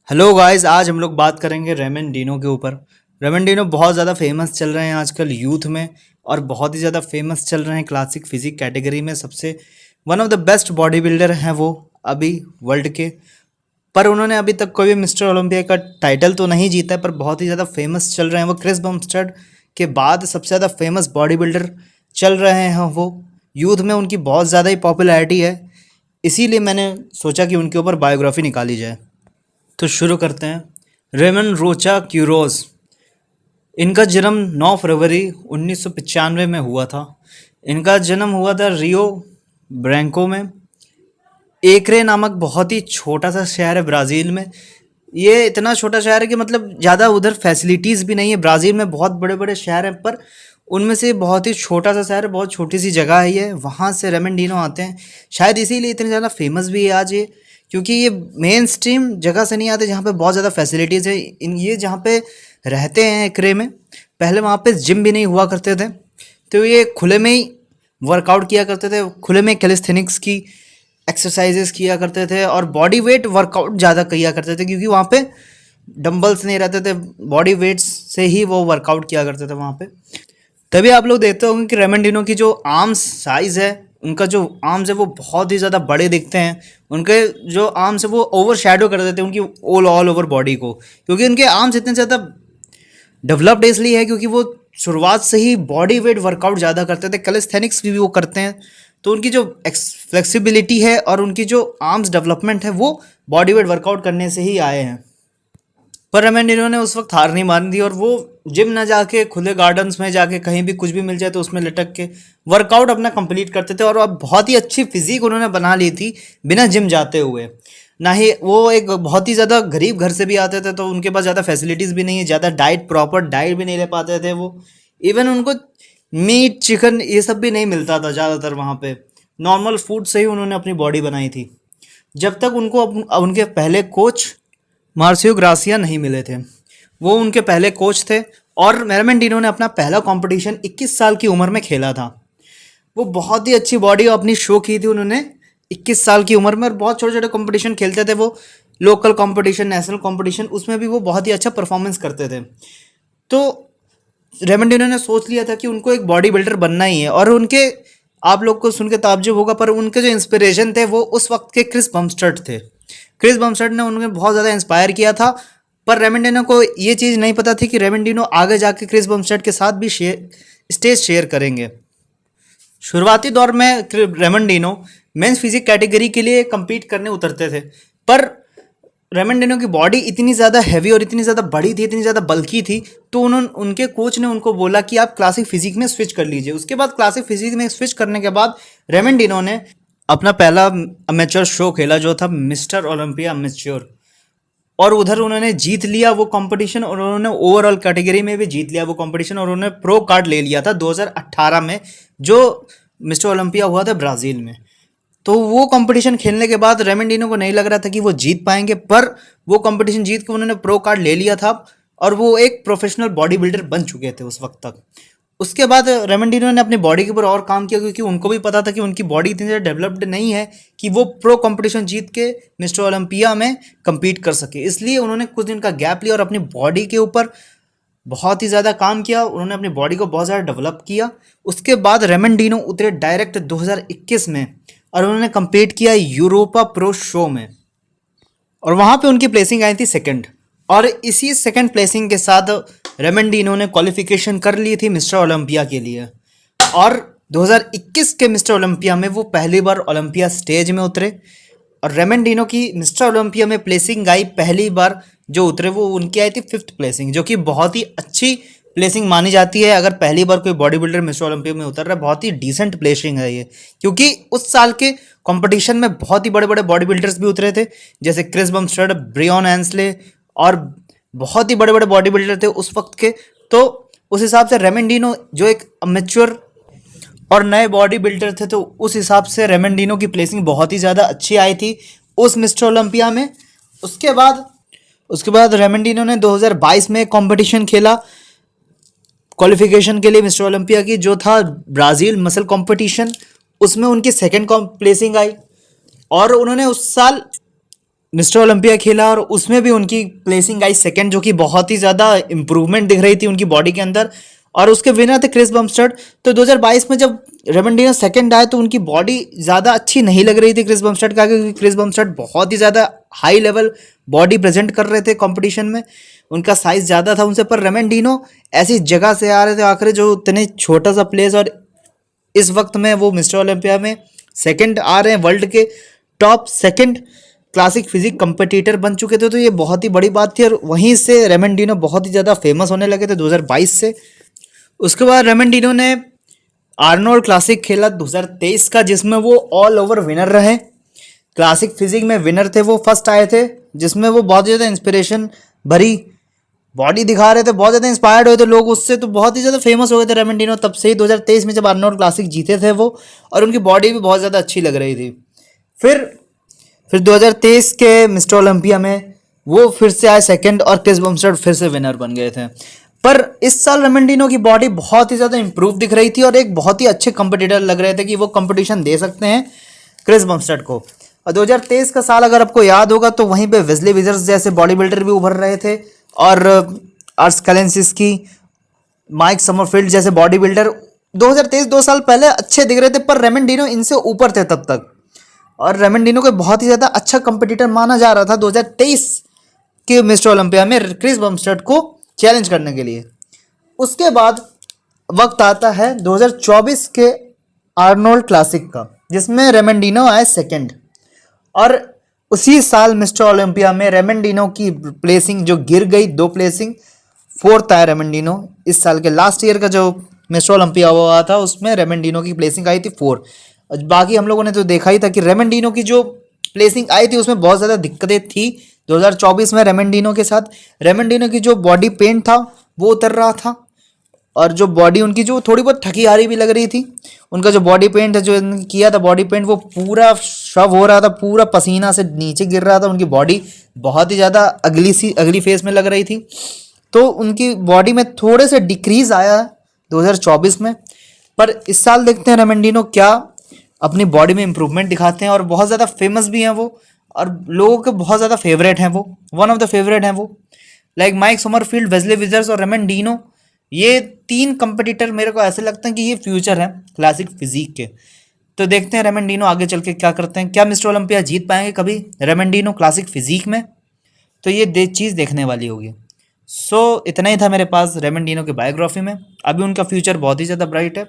Hello guys, आज हम लोग बात करेंगे रेमन डिनो के ऊपर। रेमन डिनो बहुत ज़्यादा फेमस चल रहे हैं आजकल यूथ में, और बहुत ही ज़्यादा फेमस चल रहे हैं क्लासिक फिजिक कैटेगरी में। सबसे one of the best body builder हैं वो अभी वर्ल्ड के। पर उन्होंने अभी तक कोई भी मिस्टर ओलंपिया का टाइटल तो नहीं जीता है, पर बहुत ही ज़्यादा फेमस चल रहे हैं वो। क्रिस बमस्टेड के बाद सबसे ज़्यादा फेमस बॉडी बिल्डर चल रहे हैं वो। यूथ में उनकी बहुत ज़्यादा ही पॉपुलैरिटी है, इसीलिए मैंने सोचा कि उनके ऊपर बायोग्राफी निकाली जाए। तो शुरू करते हैं। रेमन रोचा क्यूरोज, इनका जन्म 9 फरवरी 1995 में हुआ था। इनका जन्म हुआ था रियो ब्रैंको में। एकरे नामक बहुत ही छोटा सा शहर है ब्राज़ील में। ये इतना छोटा शहर है कि मतलब ज़्यादा उधर फैसिलिटीज़ भी नहीं है। ब्राज़ील में बहुत बड़े बड़े शहर हैं, पर उनमें से बहुत ही छोटा सा शहर है, बहुत छोटी सी जगह है ये। वहाँ से रेमन डिनो आते हैं, शायद इसीलिए इतने ज़्यादा फेमस भी है आज ये, क्योंकि ये मेन स्ट्रीम जगह से नहीं आते जहाँ पे बहुत ज़्यादा फैसिलिटीज़ है। इन ये जहाँ पे रहते हैं एकरे में, पहले वहाँ पे जिम भी नहीं हुआ करते थे, तो ये खुले में ही वर्कआउट किया करते थे। खुले में कैलिस्थेनिक्स की एक्सरसाइजेस किया करते थे और बॉडी वेट वर्कआउट ज़्यादा किया करते थे, क्योंकि वहाँ पे डंबल्स नहीं रहते थे। बॉडी वेट्स से ही वो वर्कआउट किया करते थे वहाँ पे। तभी आप लोग देखते होंगे कि रेमन डिनो की जो आर्म्स साइज़ है, उनका जो आर्म्स है वो बहुत ही ज़्यादा बड़े दिखते हैं। उनके जो आर्म्स है वो ओवर शेडो कर देते हैं उनकी ऑल ओवर बॉडी को, क्योंकि उनके आर्म्स इतने ज़्यादा डेवलप्ड इसलिए है क्योंकि वो शुरुआत से ही बॉडी वेट वर्कआउट ज़्यादा करते थे। कैलिस्थेनिक्स भी वो करते हैं, तो उनकी जो फ्लेक्सिबिलिटी है और उनकी जो आर्म्स डेवलपमेंट है वो बॉडी वेट वर्कआउट करने से ही आए हैं। पर रेमन डिनो ने उस वक्त हार नहीं मान दी, और वो जिम ना जाके खुले गार्डन्स में जाके कहीं भी कुछ भी मिल जाए तो उसमें लटक के वर्कआउट अपना कंप्लीट करते थे। और अब बहुत ही अच्छी फिजिक उन्होंने बना ली थी बिना जिम जाते हुए। ना ही वो एक बहुत ही ज़्यादा गरीब घर से भी आते थे, तो उनके पास ज़्यादा फैसिलिटीज़ भी नहीं है, ज़्यादा प्रॉपर डाइट भी नहीं ले पाते थे वो। इवन उनको मीट चिकन ये सब भी नहीं मिलता था ज़्यादातर वहाँ पे। नॉर्मल फूड से ही उन्होंने अपनी बॉडी बनाई थी, जब तक उनको उनके पहले कोच मार्सियो ग्रासिया नहीं मिले थे। वो उनके पहले कोच थे, और रेमन डिनो ने अपना पहला कंपटीशन 21 साल की उम्र में खेला था। वो बहुत ही अच्छी बॉडी अपनी शो की थी उन्होंने 21 साल की उम्र में, और बहुत छोटे छोटे कंपटीशन खेलते थे वो। लोकल कंपटीशन, नेशनल कंपटीशन, उसमें भी वो बहुत ही अच्छा परफॉर्मेंस करते थे। तो रेमन डिनो ने सोच लिया था कि उनको एक बॉडी बिल्डर बनना ही है। और उनके, आप लोग को सुन के ताज्जुब होगा, पर उनके जो इंस्पिरेशन थे वो उस वक्त के क्रिस बमस्टेड थे। क्रिस बमस्टेड ने उन्हें बहुत ज़्यादा इंस्पायर किया था। पर रेमन डिनो को ये चीज़ नहीं पता थी कि रेमन डिनो आगे जाके क्रिस बमस्टेड के साथ भी स्टेज शेयर करेंगे। शुरुआती दौर में Ramon Dino men's physique category के लिए compete करने उतरते थे, पर रेमन डिनो की बॉडी इतनी ज़्यादा हैवी और इतनी ज़्यादा बड़ी थी, इतनी ज़्यादा बल्की थी, तो उन्होंने, उनके कोच ने उनको बोला कि आप क्लासिक फिजिक में स्विच कर लीजिए। उसके बाद क्लासिक फिजिक में स्विच करने के बाद रेमन डिनो ने अपना पहला अमेच्योर शो खेला, जो था मिस्टर ओलंपिया अमेच्योर, और उधर उन्होंने जीत लिया वो कंपटीशन, और उन्होंने ओवरऑल कैटेगरी में भी जीत लिया वो कंपटीशन, और उन्होंने प्रो कार्ड ले लिया था 2018 में, जो मिस्टर ओलंपिया हुआ था ब्राज़ील में। तो वो कंपटीशन खेलने के बाद रेमन डिनो को नहीं लग रहा था कि वो जीत पाएंगे, पर वो कंपटीशन जीत के उन्होंने प्रो कार्ड ले लिया था, और वो एक प्रोफेशनल बॉडी बिल्डर बन चुके थे उस वक्त तक। उसके बाद रेमन डिनो ने अपनी बॉडी के ऊपर और काम किया, क्योंकि उनको भी पता था कि उनकी बॉडी इतनी ज़्यादा डेवलप्ड नहीं है कि वो प्रो कंपटीशन जीत के मिस्टर ओलंपिया में compete कर सके। इसलिए उन्होंने कुछ दिन का गैप लिया और अपनी बॉडी के ऊपर बहुत ही ज़्यादा काम किया। उन्होंने अपनी बॉडी को बहुत ज़्यादा डेवलप किया। उसके बाद रेमन डिनो उतरे डायरेक्ट 2021 में, और उन्होंने compete किया यूरोपा प्रो शो में, और वहाँ पे उनकी प्लेसिंग आई थी सेकंड। और इसी सेकंड प्लेसिंग के साथ रेमन डिनो ने क्वालिफिकेशन कर ली थी मिस्टर ओलंपिया के लिए। और 2021 के मिस्टर ओलंपिया में वो पहली बार ओलंपिया स्टेज में उतरे, और रेमन डिनो की मिस्टर ओलंपिया में प्लेसिंग आई पहली बार जो उतरे, वो उनकी आई थी 5th प्लेसिंग, जो कि बहुत ही अच्छी प्लेसिंग मानी जाती है। अगर पहली बार कोई बॉडी बिल्डर मिस्टर ओलंपिया में उतर रहा है, बहुत ही डिसेंट प्लेसिंग है ये, क्योंकि उस साल के कंपटीशन में बहुत ही बड़े बड़े बॉडी बिल्डर्स भी उतरे थे, जैसे क्रिस बमस्टेड, ब्रियन एंसले, और बहुत ही बड़े बड़े बॉडी बिल्डर थे उस वक्त के। तो उस हिसाब से रेमन डिनो जो एक अमेच्योर और नए बॉडी बिल्डर थे, तो उस हिसाब से रेमन डिनो की प्लेसिंग बहुत ही ज़्यादा अच्छी आई थी उस मिस्टर ओलंपिया में। उसके बाद रेमन डिनो ने 2022 में कंपटीशन खेला क्वालिफिकेशन के लिए मिस्टर ओलंपिया की, जो था ब्राज़ील मसल कंपटीशन। उसमें उनकी सेकंड प्लेसिंग आई, और उन्होंने उस साल मिस्टर ओलंपिया खेला और उसमें भी उनकी प्लेसिंग आई सेकंड, जो कि बहुत ही ज़्यादा इंप्रूवमेंट दिख रही थी उनकी बॉडी के अंदर। और उसके विनर थे क्रिस बमस्टड। तो 2022 में जब रेमंडिनो सेकंड आए तो उनकी बॉडी ज़्यादा अच्छी नहीं लग रही थी क्रिस बमस्टड का, क्योंकि क्रिस बमस्टड बहुत ही ज़्यादा हाई लेवल बॉडी प्रेजेंट कर रहे थे कंपटीशन में, उनका साइज ज़्यादा था उनसे। पर रेमंडिनो ऐसी जगह से आ रहे थे आखिर, जो इतने छोटा सा प्लेस, और इस वक्त में वो मिस्टर ओलंपिया में सेकंड आ रहे हैं, वर्ल्ड के top second classic physique competitor बन चुके थे। तो ये बहुत ही बड़ी बात थी, और वहीं से रेमंडिनो बहुत ही ज़्यादा फेमस होने लगे थे 2022 से। उसके बाद रेमंडिनो ने आर्नोल्ड क्लासिक खेला 2023 का, जिसमें वो ऑल ओवर विनर रहे। क्लासिक फिजिक में विनर थे, वो फर्स्ट आए थे, जिसमें वो बहुत ज़्यादा इंस्पिरेशन भरी बॉडी दिखा रहे थे, बहुत ज़्यादा इंस्पायर्ड हुए थे लोग उससे, तो बहुत ही ज़्यादा फेमस हो गए थे रेमंडिनो तब से ही 2023 में जब आर्नोल्ड क्लासिक जीते थे वो, और उनकी बॉडी भी बहुत ज़्यादा अच्छी लग रही थी। फिर 2023 के मिस्टर ओलंपिया में वो फिर से आए सेकंड, और क्रिस बमस्टड फिर से विनर बन गए थे। पर इस साल रेमंडिनो की बॉडी बहुत ही ज़्यादा इंप्रूव दिख रही थी, और एक बहुत ही अच्छे कंपटीटर लग रहे थे कि वो कंपटीशन दे सकते हैं क्रिस बमस्टड को। और 2023 का साल अगर आपको याद होगा तो वहीं पे वेस्ली विजर्स जैसे बॉडी बिल्डर भी उभर रहे थे, और आर्स कलेंसिस्की, माइक समरफील्ड जैसे बॉडी बिल्डर 2023 2 साल पहले अच्छे दिख रहे थे, पर रेमंडिनो इनसे ऊपर थे तब तक। और रेमंडिनो को बहुत ही ज़्यादा अच्छा कंपटीटर माना जा रहा था 2023 के मिस्टर ओलंपिया में क्रिस बमस्टड को चैलेंज करने के लिए। उसके बाद वक्त आता है 2024 के आर्नोल्ड क्लासिक का, जिसमें रेमंडिनो आए सेकंड। और उसी साल मिस्टर ओलंपिया में रेमंडिनो की प्लेसिंग जो गिर गई 2 प्लेसिंग, फोर्थ आया रेमंडिनो। इस साल के लास्ट ईयर का जो मिस्टर ओलंपिया हुआ था उसमें रेमंडिनो की प्लेसिंग आई थी 4। बाकी हम लोगों ने तो देखा ही था कि रेमंडिनो की जो प्लेसिंग आई थी उसमें बहुत ज़्यादा दिक्कतें थी 2024 में रेमंडिनो के साथ। रेमंडिनो की जो बॉडी पेंट था वो उतर रहा था, और जो बॉडी उनकी जो थोड़ी बहुत थकी हारी भी लग रही थी। उनका जो बॉडी पेंट है जो किया था बॉडी पेंट, वो पूरा शव हो रहा था, पूरा पसीना से नीचे गिर रहा था। उनकी बॉडी बहुत ही ज़्यादा अगली फेस में लग रही थी। तो उनकी बॉडी में थोड़े से डिक्रीज आया 2024 में। पर इस साल देखते हैं रेमंडिनो क्या अपनी बॉडी में इंप्रूवमेंट दिखाते हैं, और बहुत ज़्यादा फेमस भी हैं वो, और लोगों के बहुत ज़्यादा फेवरेट हैं वो, वन ऑफ द फेवरेट हैं वो। लाइक माइक समरफील्ड, वेस्ली विजर्स और रेमंडिनो, ये 3 कंपटीटर मेरे को ऐसे लगते हैं कि ये फ्यूचर है क्लासिक फिजिक के। तो देखते हैं रेमंडिनो आगे चल के क्या करते हैं, क्या मिस्टर ओलंपिया जीत पाएंगे कभी रेमंडिनो क्लासिक फिजिक में, तो ये चीज़ देखने वाली होगी। सो इतना ही था मेरे पास रेमंडिनो के बायोग्राफी में। अभी उनका फ्यूचर बहुत ही ज़्यादा ब्राइट है।